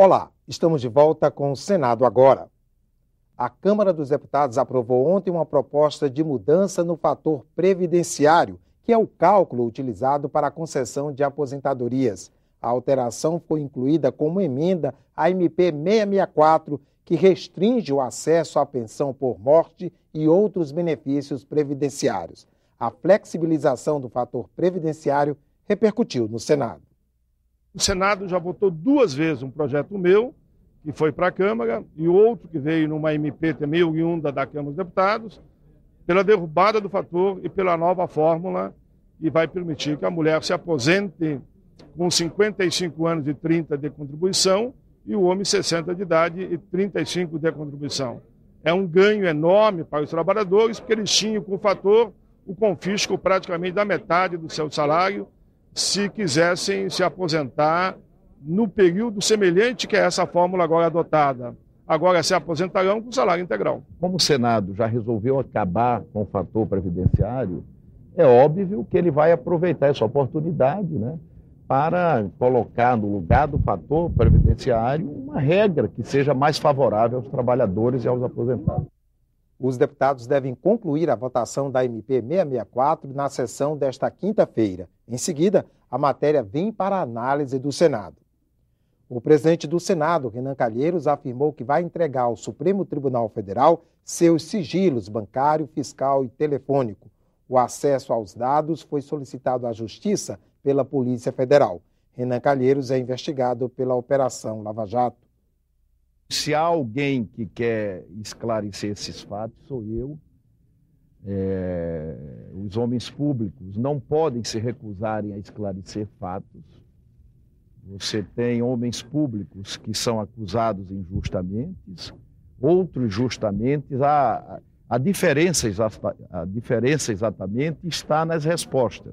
Olá, estamos de volta com o Senado Agora. A Câmara dos Deputados aprovou ontem uma proposta de mudança no fator previdenciário, que é o cálculo utilizado para a concessão de aposentadorias. A alteração foi incluída como emenda à MP 664, que restringe o acesso à pensão por morte e outros benefícios previdenciários. A flexibilização do fator previdenciário repercutiu no Senado. O Senado já votou 2 vezes um projeto meu, que foi para a Câmara, e outro que veio numa MP também oriunda da Câmara dos Deputados, pela derrubada do fator e pela nova fórmula, que vai permitir que a mulher se aposente com 55 anos e 30 de contribuição e o homem 60 de idade e 35 de contribuição. É um ganho enorme para os trabalhadores, porque eles tinham com o fator o confisco praticamente da metade do seu salário, se quisessem se aposentar no período semelhante que é essa fórmula agora adotada. Agora se aposentarão com salário integral. Como o Senado já resolveu acabar com o fator previdenciário, é óbvio que ele vai aproveitar essa oportunidade, né, para colocar no lugar do fator previdenciário uma regra que seja mais favorável aos trabalhadores e aos aposentados. Os deputados devem concluir a votação da MP 664 na sessão desta quinta-feira. Em seguida, a matéria vem para a análise do Senado. O presidente do Senado, Renan Calheiros, afirmou que vai entregar ao Supremo Tribunal Federal seus sigilos bancário, fiscal e telefônico. O acesso aos dados foi solicitado à Justiça pela Polícia Federal. Renan Calheiros é investigado pela Operação Lava Jato. Se há alguém que quer esclarecer esses fatos, sou eu. Os homens públicos não podem se recusarem a esclarecer fatos. Você tem homens públicos que são acusados injustamente, outros justamente. A diferença exatamente está nas respostas.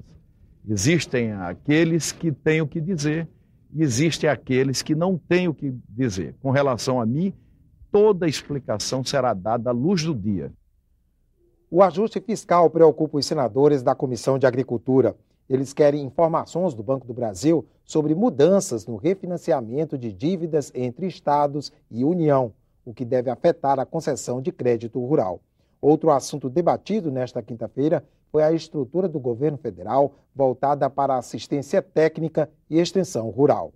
Existem aqueles que têm o que dizer, e existem aqueles que não têm o que dizer. Com relação a mim, toda a explicação será dada à luz do dia. O ajuste fiscal preocupa os senadores da Comissão de Agricultura. Eles querem informações do Banco do Brasil sobre mudanças no refinanciamento de dívidas entre estados e União, o que deve afetar a concessão de crédito rural. Outro assunto debatido nesta quinta-feira foi a estrutura do governo federal voltada para a assistência técnica e extensão rural.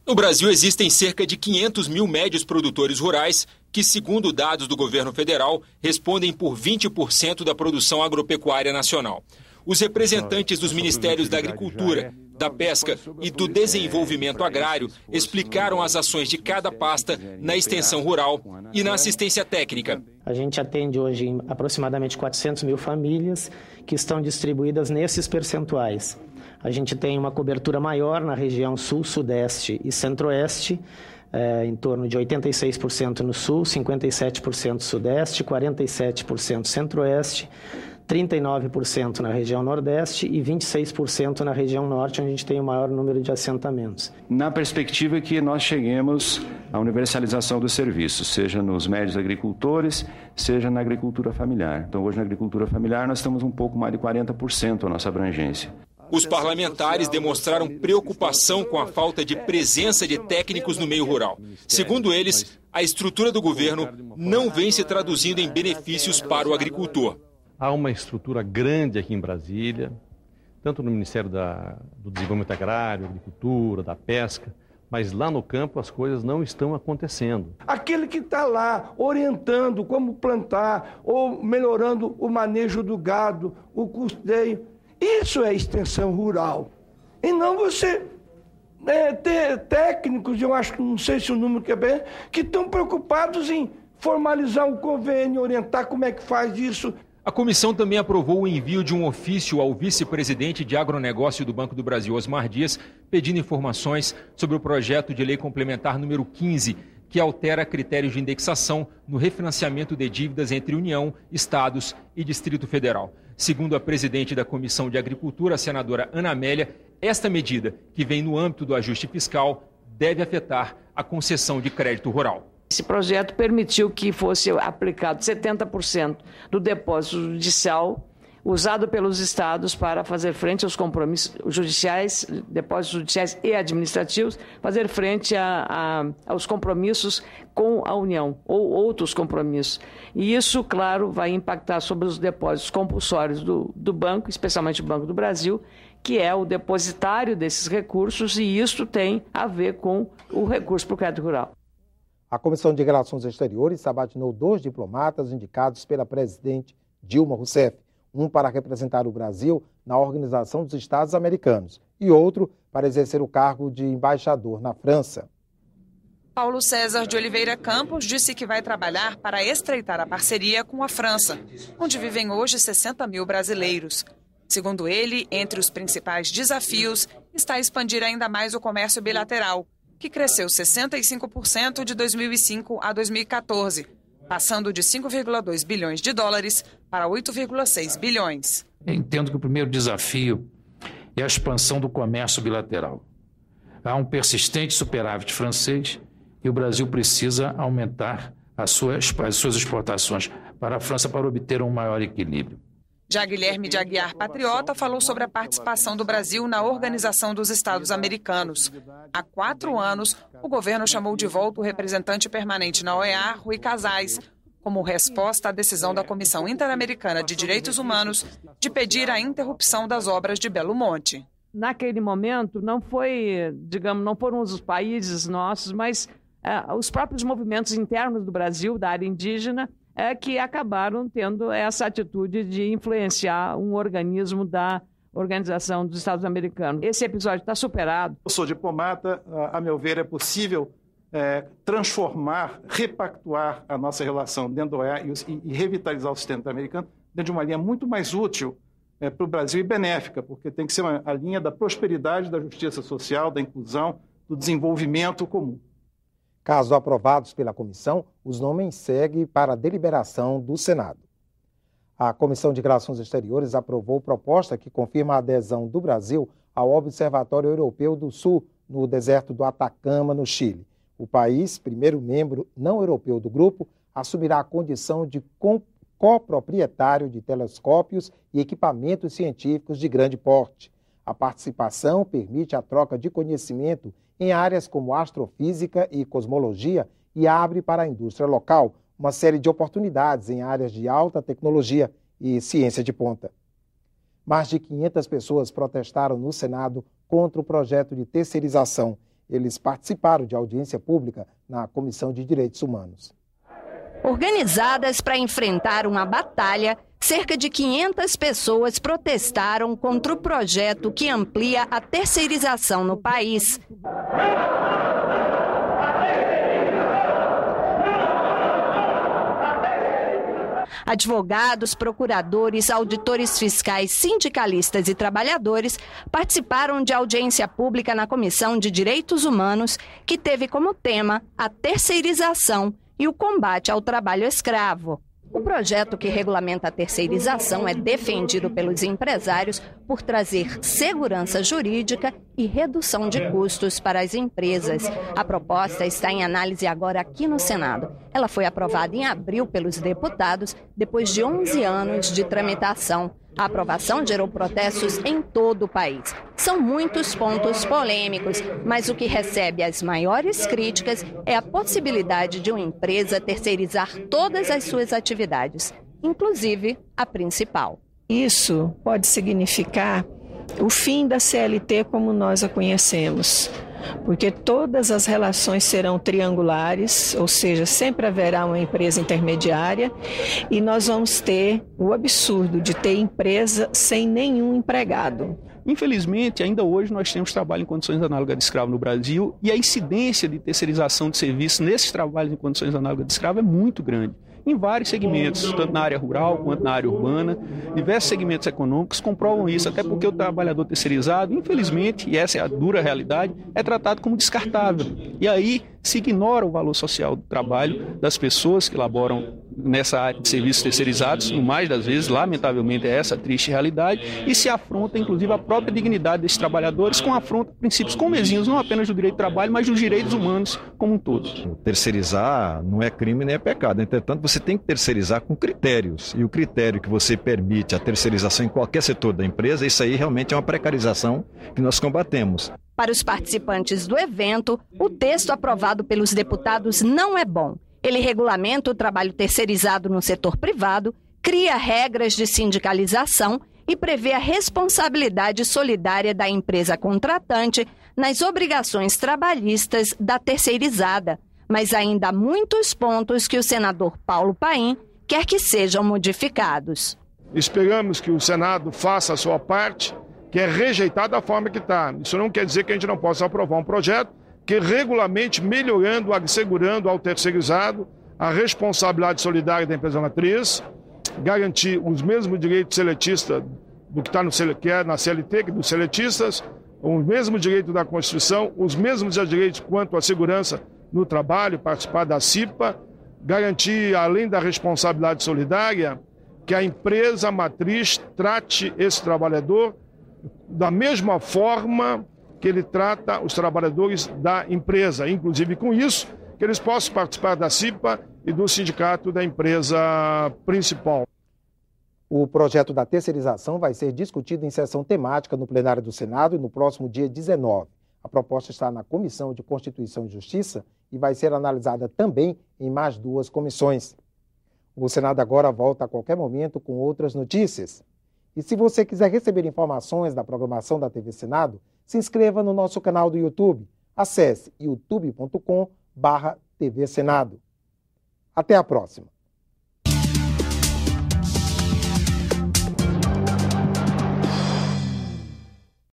No Brasil existem cerca de 500 mil médios produtores rurais que, segundo dados do governo federal, respondem por 20% da produção agropecuária nacional. Os representantes dos Ministérios da Agricultura, da Pesca e do Desenvolvimento Agrário explicaram as ações de cada pasta na extensão rural e na assistência técnica. A gente atende hoje aproximadamente 400 mil famílias que estão distribuídas nesses percentuais. A gente tem uma cobertura maior na região sul, sudeste e centro-oeste, em torno de 86% no sul, 57% sudeste, 47% centro-oeste, 39% na região nordeste e 26% na região norte, onde a gente tem o maior número de assentamentos. Na perspectiva que nós cheguemos à universalização dos serviços, seja nos médios agricultores, seja na agricultura familiar. Então, hoje na agricultura familiar nós temos um pouco mais de 40% a nossa abrangência. Os parlamentares demonstraram preocupação com a falta de presença de técnicos no meio rural. Segundo eles, a estrutura do governo não vem se traduzindo em benefícios para o agricultor. Há uma estrutura grande aqui em Brasília, tanto no Ministério do Desenvolvimento Agrário, Agricultura, da Pesca, mas lá no campo as coisas não estão acontecendo. Aquele que está lá orientando como plantar ou melhorando o manejo do gado, o custeio, isso é extensão rural. E não você ter técnicos, eu acho que não sei se o número que é bem, que estão preocupados em formalizar um convênio, orientar como é que faz isso. A comissão também aprovou o envio de um ofício ao vice-presidente de agronegócio do Banco do Brasil, Osmar Dias, pedindo informações sobre o projeto de lei complementar número 15, que altera critérios de indexação no refinanciamento de dívidas entre União, Estados e Distrito Federal. Segundo a presidente da Comissão de Agricultura, a senadora Ana Amélia, esta medida, que vem no âmbito do ajuste fiscal, deve afetar a concessão de crédito rural. Esse projeto permitiu que fosse aplicado 70% do depósito judicial usado pelos estados para fazer frente aos compromissos judiciais, depósitos judiciais e administrativos, fazer frente aos compromissos com a União ou outros compromissos. E isso, claro, vai impactar sobre os depósitos compulsórios do banco, especialmente o Banco do Brasil, que é o depositário desses recursos, e isso tem a ver com o recurso para o crédito rural. A Comissão de Relações Exteriores sabatinou 2 diplomatas indicados pela presidente Dilma Rousseff, um para representar o Brasil na Organização dos Estados Americanos e outro para exercer o cargo de embaixador na França. Paulo César de Oliveira Campos disse que vai trabalhar para estreitar a parceria com a França, onde vivem hoje 60 mil brasileiros. Segundo ele, entre os principais desafios está expandir ainda mais o comércio bilateral, que cresceu 65% de 2005 a 2014, passando de 5,2 bilhões de dólares para 8,6 bilhões. Eu entendo que o primeiro desafio é a expansão do comércio bilateral. Há um persistente superávit francês e o Brasil precisa aumentar as suas exportações para a França para obter um maior equilíbrio. Já Guilherme de Aguiar Patriota falou sobre a participação do Brasil na Organização dos Estados Americanos. Há 4 anos, o governo chamou de volta o representante permanente na OEA, Rui Casais, como resposta à decisão da Comissão Interamericana de Direitos Humanos de pedir a interrupção das obras de Belo Monte. Naquele momento, não foram os países nossos, mas os próprios movimentos internos do Brasil, da área indígena, que acabaram tendo essa atitude de influenciar um organismo da Organização dos Estados Americanos. Esse episódio está superado. Eu sou diplomata, a meu ver é possível transformar, repactuar a nossa relação dentro da OEA e revitalizar o sistema americano dentro de uma linha muito mais útil para o Brasil e benéfica, porque tem que ser a linha da prosperidade, da justiça social, da inclusão, do desenvolvimento comum. Caso aprovados pela comissão, os nomes seguem para a deliberação do Senado. A Comissão de Relações Exteriores aprovou proposta que confirma a adesão do Brasil ao Observatório Europeu do Sul, no deserto do Atacama, no Chile. O país, primeiro membro não europeu do grupo, assumirá a condição de coproprietário de telescópios e equipamentos científicos de grande porte. A participação permite a troca de conhecimento em áreas como astrofísica e cosmologia e abre para a indústria local uma série de oportunidades em áreas de alta tecnologia e ciência de ponta. Mais de 500 pessoas protestaram no Senado contra o projeto de terceirização. Eles participaram de audiência pública na Comissão de Direitos Humanos. Organizadas para enfrentar uma batalha, cerca de 500 pessoas protestaram contra o projeto que amplia a terceirização no país. Advogados, procuradores, auditores fiscais, sindicalistas e trabalhadores participaram de audiência pública na Comissão de Direitos Humanos, que teve como tema a terceirização e o combate ao trabalho escravo. O projeto que regulamenta a terceirização é defendido pelos empresários por trazer segurança jurídica e redução de custos para as empresas. A proposta está em análise agora aqui no Senado. Ela foi aprovada em abril pelos deputados, depois de 11 anos de tramitação. A aprovação gerou protestos em todo o país. São muitos pontos polêmicos, mas o que recebe as maiores críticas é a possibilidade de uma empresa terceirizar todas as suas atividades, inclusive a principal. Isso pode significar o fim da CLT como nós a conhecemos, porque todas as relações serão triangulares, ou seja, sempre haverá uma empresa intermediária e nós vamos ter o absurdo de ter empresa sem nenhum empregado. Infelizmente, ainda hoje nós temos trabalho em condições análogas de escravo no Brasil e a incidência de terceirização de serviços nesses trabalhos em condições análogas de escravo é muito grande. Em vários segmentos, tanto na área rural quanto na área urbana, diversos segmentos econômicos comprovam isso, até porque o trabalhador terceirizado, infelizmente, e essa é a dura realidade, é tratado como descartável. E aí se ignora o valor social do trabalho das pessoas que laboram nessa área de serviços terceirizados, no mais das vezes, lamentavelmente, é essa a triste realidade, e se afronta, inclusive, a própria dignidade desses trabalhadores, com afronta a princípios comezinhos, não apenas do direito do trabalho, mas dos direitos humanos como um todo. Terceirizar não é crime nem é pecado, entretanto, você tem que terceirizar com critérios, e o critério que você permite a terceirização em qualquer setor da empresa, isso aí realmente é uma precarização que nós combatemos. Para os participantes do evento, o texto aprovado pelos deputados não é bom. Ele regulamenta o trabalho terceirizado no setor privado, cria regras de sindicalização e prevê a responsabilidade solidária da empresa contratante nas obrigações trabalhistas da terceirizada. Mas ainda há muitos pontos que o senador Paulo Paim quer que sejam modificados. Esperamos que o Senado faça a sua parte, que é rejeitar da forma que está. Isso não quer dizer que a gente não possa aprovar um projeto que regulamente melhorando, assegurando ao terceirizado a responsabilidade solidária da empresa matriz, garantir os mesmos direitos seletistas do que é na CLT, que dos seletistas, o mesmo direito da Constituição, os mesmos direitos quanto à segurança no trabalho, participar da CIPA, garantir, além da responsabilidade solidária, que a empresa matriz trate esse trabalhador da mesma forma que ele trata os trabalhadores da empresa, inclusive com isso, que eles possam participar da CIPA e do sindicato da empresa principal. O projeto da terceirização vai ser discutido em sessão temática no plenário do Senado e no próximo dia 19. A proposta está na Comissão de Constituição e Justiça e vai ser analisada também em mais 2 comissões. O Senado agora volta a qualquer momento com outras notícias. E se você quiser receber informações da programação da TV Senado, se inscreva no nosso canal do YouTube. Acesse youtube.com/TV Senado. Até a próxima.